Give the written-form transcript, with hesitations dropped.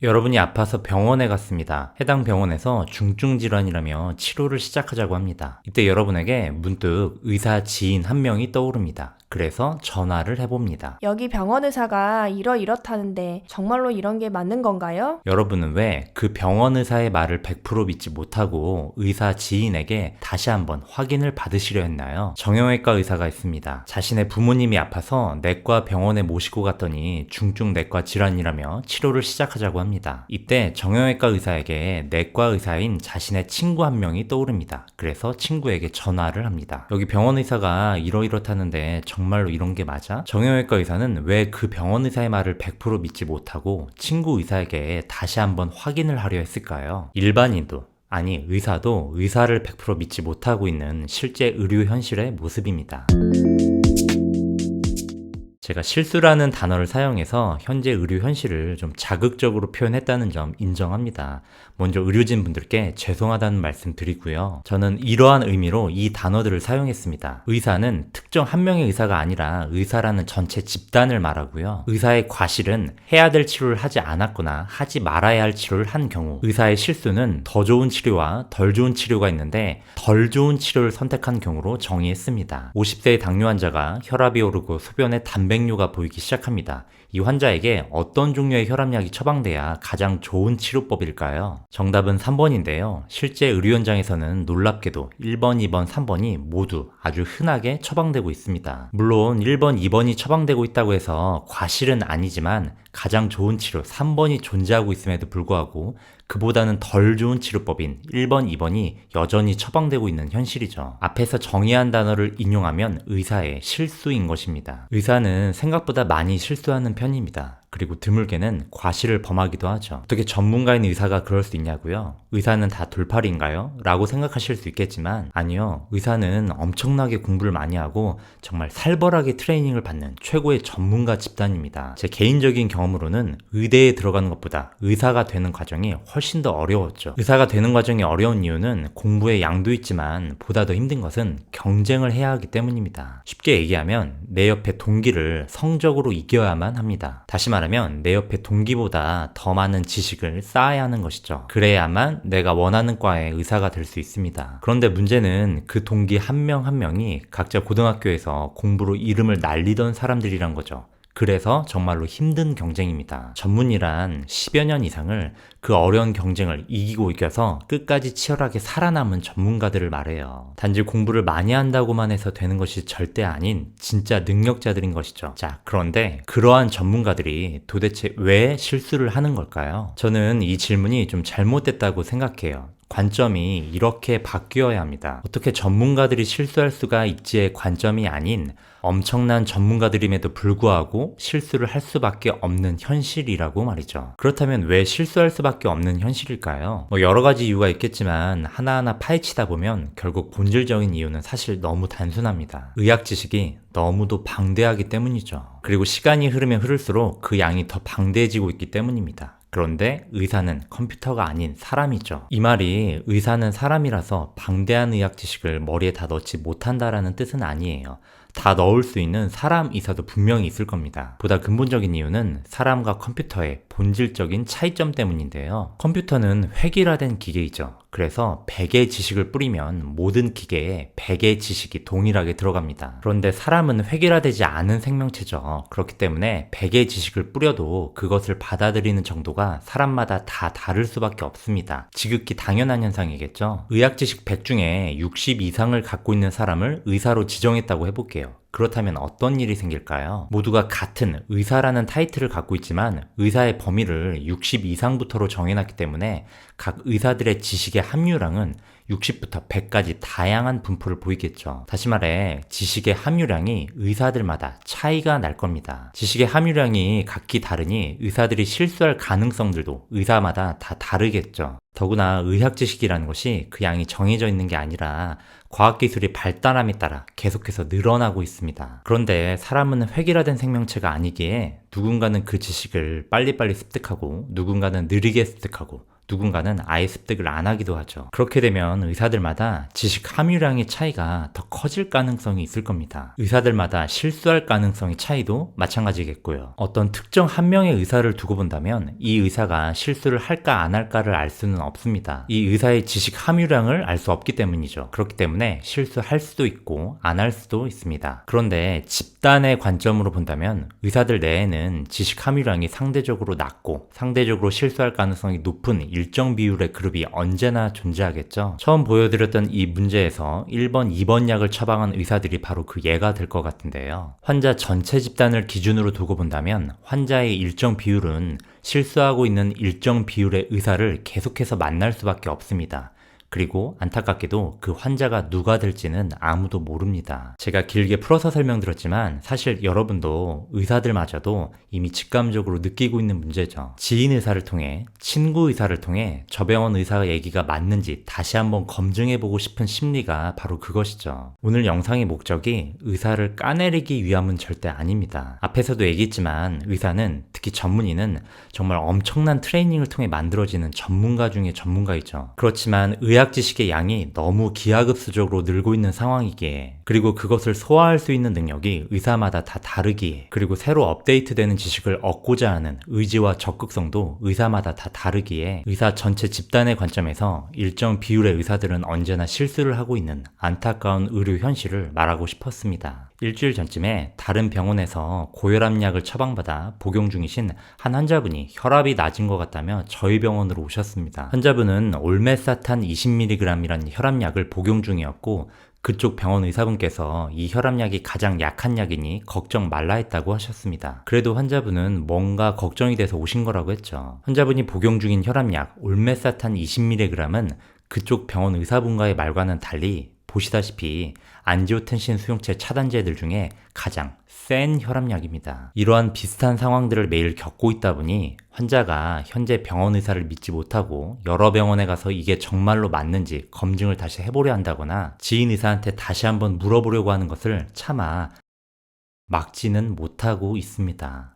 여러분이 아파서 병원에 갔습니다. 해당 병원에서 중증 질환이라며 치료를 시작하자고 합니다. 이때 여러분에게 문득 의사 지인 한 명이 떠오릅니다. 그래서 전화를 해봅니다. 여기 병원 의사가 이렇다는데 정말로 이런 게 맞는 건가요? 여러분은 왜 그 병원 의사의 말을 100% 믿지 못하고 의사 지인에게 다시 한번 확인을 받으시려 했나요? 정형외과 의사가 있습니다. 자신의 부모님이 아파서 내과 병원에 모시고 갔더니 중증 내과 질환이라며 치료를 시작하자고 합니다. 이때 정형외과 의사에게 내과 의사인 자신의 친구 한 명이 떠오릅니다. 그래서 친구에게 전화를 합니다. 여기 병원 의사가 이렇다는데 정말로 이런 게 맞아? 정형외과 의사는 왜 그 병원 의사의 말을 100% 믿지 못하고 친구 의사에게 다시 한번 확인을 하려 했을까요? 일반인도 아니 의사도 의사를 100% 믿지 못하고 있는 실제 의료 현실의 모습입니다. 제가 실수라는 단어를 사용해서 현재 의료 현실을 좀 자극적으로 표현했다는 점 인정합니다. 먼저 의료진 분들께 죄송하다는 말씀 드리고요. 저는 이러한 의미로 이 단어들을 사용했습니다. 의사는 특정 한 명의 의사가 아니라 의사라는 전체 집단을 말하고요. 의사의 과실은 해야 될 치료를 하지 않았거나 하지 말아야 할 치료를 한 경우, 의사의 실수는 더 좋은 치료와 덜 좋은 치료가 있는데 덜 좋은 치료를 선택한 경우로 정의했습니다. 50세의 당뇨 환자가 혈압이 오르고 소변에 단백뇨가 보이기 시작합니다. 이 환자에게 어떤 종류의 혈압약이 처방돼야 가장 좋은 치료법일까요? 정답은 3번인데요. 실제 의료 현장에서는 놀랍게도 1번, 2번, 3번이 모두 아주 흔하게 처방되고 있습니다. 물론 1번, 2번이 처방되고 있다고 해서 과실은 아니지만 가장 좋은 치료 3번이 존재하고 있음에도 불구하고 그보다는 덜 좋은 치료법인 1번, 2번이 여전히 처방되고 있는 현실이죠. 앞에서 정의한 단어를 인용하면 의사의 실수인 것입니다. 의사는 생각보다 많이 실수하는 편입니다. 그리고 드물게는 과실을 범하기도 하죠. 어떻게 전문가인 의사가 그럴 수 있냐고요? 의사는 다 돌팔이인가요? 라고 생각하실 수 있겠지만 아니요. 의사는 엄청나게 공부를 많이 하고 정말 살벌하게 트레이닝을 받는 최고의 전문가 집단입니다. 제 개인적인 경험으로는 의대에 들어가는 것보다 의사가 되는 과정이 훨씬 더 어려웠죠. 의사가 되는 과정이 어려운 이유는 공부의 양도 있지만 보다 더 힘든 것은 경쟁을 해야 하기 때문입니다. 쉽게 얘기하면 내 옆에 동기를 성적으로 이겨야만 합니다. 다시 말하면 내 옆에 동기보다 더 많은 지식을 쌓아야 하는 것이죠. 그래야만 내가 원하는 과의 의사가 될 수 있습니다. 그런데 문제는 그 동기 한 명 한 명이 각자 고등학교에서 공부로 이름을 날리던 사람들이란 거죠. 그래서 정말로 힘든 경쟁입니다. 전문이란 10여 년 이상을 그 어려운 경쟁을 이겨서 끝까지 치열하게 살아남은 전문가들을 말해요. 단지 공부를 많이 한다고만 해서 되는 것이 절대 아닌 진짜 능력자들인 것이죠. 자, 그런데 그러한 전문가들이 도대체 왜 실수를 하는 걸까요? 저는 이 질문이 좀 잘못됐다고 생각해요. 관점이 이렇게 바뀌어야 합니다. 어떻게 전문가들이 실수할 수가 있지의 관점이 아닌 엄청난 전문가들임에도 불구하고 실수를 할 수밖에 없는 현실이라고 말이죠. 그렇다면 왜 실수할 수밖에 없는 현실일까요? 여러 가지 이유가 있겠지만 하나하나 파헤치다 보면 결국 본질적인 이유는 사실 너무 단순합니다. 의학 지식이 너무도 방대하기 때문이죠. 그리고 시간이 흐르면 흐를수록 그 양이 더 방대해지고 있기 때문입니다. 그런데 의사는 컴퓨터가 아닌 사람이죠. 이 말이 의사는 사람이라서 방대한 의학 지식을 머리에 다 넣지 못한다라는 뜻은 아니에요. 다 넣을 수 있는 사람 의사도 분명히 있을 겁니다. 보다 근본적인 이유는 사람과 컴퓨터의 본질적인 차이점 때문인데요. 컴퓨터는 획일화된 기계이죠. 그래서 100의 지식을 뿌리면 모든 기계에 100의 지식이 동일하게 들어갑니다. 그런데 사람은 획일화되지 않은 생명체죠. 그렇기 때문에 100의 지식을 뿌려도 그것을 받아들이는 정도가 사람마다 다 다를 수밖에 없습니다. 지극히 당연한 현상이겠죠. 의학 지식 100 중에 60 이상을 갖고 있는 사람을 의사로 지정했다고 해볼게요. 그렇다면 어떤 일이 생길까요? 모두가 같은 의사라는 타이틀을 갖고 있지만 의사의 범위를 60 이상부터로 정해놨기 때문에 각 의사들의 지식의 함유량은 60부터 100까지 다양한 분포를 보이겠죠. 다시 말해 지식의 함유량이 의사들마다 차이가 날 겁니다. 지식의 함유량이 각기 다르니 의사들이 실수할 가능성들도 의사마다 다 다르겠죠. 더구나 의학 지식이라는 것이 그 양이 정해져 있는 게 아니라 과학기술이 발달함에 따라 계속해서 늘어나고 있습니다. 그런데 사람은 획일화된 생명체가 아니기에 누군가는 그 지식을 빨리빨리 습득하고 누군가는 느리게 습득하고 누군가는 아예 습득을 안 하기도 하죠. 그렇게 되면 의사들마다 지식 함유량의 차이가 더 커질 가능성이 있을 겁니다. 의사들마다 실수할 가능성의 차이도 마찬가지겠고요. 어떤 특정 한 명의 의사를 두고 본다면 이 의사가 실수를 할까 안 할까를 알 수는 없습니다. 이 의사의 지식 함유량을 알 수 없기 때문이죠. 그렇기 때문에 실수할 수도 있고 안 할 수도 있습니다. 그런데 집단의 관점으로 본다면 의사들 내에는 지식 함유량이 상대적으로 낮고 상대적으로 실수할 가능성이 높은 일정 비율의 그룹이 언제나 존재하겠죠. 처음 보여드렸던 이 문제에서 1번, 2번 약을 처방한 의사들이 바로 그 예가 될 것 같은데요. 환자 전체 집단을 기준으로 두고 본다면 환자의 일정 비율은 실수하고 있는 일정 비율의 의사를 계속해서 만날 수밖에 없습니다. 그리고 안타깝게도 그 환자가 누가 될지는 아무도 모릅니다. 제가 길게 풀어서 설명드렸지만 사실 여러분도 의사들마저도 이미 직감적으로 느끼고 있는 문제죠. 지인 의사를 통해, 친구 의사를 통해 저 병원 의사 얘기가 맞는지 다시 한번 검증해보고 싶은 심리가 바로 그것이죠. 오늘 영상의 목적이 의사를 까내리기 위함은 절대 아닙니다. 앞에서도 얘기했지만 의사는, 특히 전문의는 정말 엄청난 트레이닝을 통해 만들어지는 전문가 중에 전문가이죠. 그렇지만 의학 지식의 양이 너무 기하급수적으로 늘고 있는 상황이기에, 그리고 그것을 소화할 수 있는 능력이 의사마다 다 다르기에, 그리고 새로 업데이트되는 지식을 얻고자 하는 의지와 적극성도 의사마다 다 다르기에 의사 전체 집단의 관점에서 일정 비율의 의사들은 언제나 실수를 하고 있는 안타까운 의료 현실을 말하고 싶었습니다. 일주일 전쯤에 다른 병원에서 고혈압약을 처방받아 복용 중이신 한 환자분이 혈압이 낮은 것 같다며 저희 병원으로 오셨습니다. 환자분은 올메사탄 20mg이라는 혈압약을 복용 중이었고 그쪽 병원 의사분께서 이 혈압약이 가장 약한 약이니 걱정 말라 했다고 하셨습니다. 그래도 환자분은 뭔가 걱정이 돼서 오신 거라고 했죠. 환자분이 복용 중인 혈압약 올메사탄 20mg은 그쪽 병원 의사분과의 말과는 달리 보시다시피 안지오텐신 수용체 차단제들 중에 가장 센 혈압약입니다. 이러한 비슷한 상황들을 매일 겪고 있다 보니 환자가 현재 병원 의사를 믿지 못하고 여러 병원에 가서 이게 정말로 맞는지 검증을 다시 해보려 한다거나 지인 의사한테 다시 한번 물어보려고 하는 것을 차마 막지는 못하고 있습니다.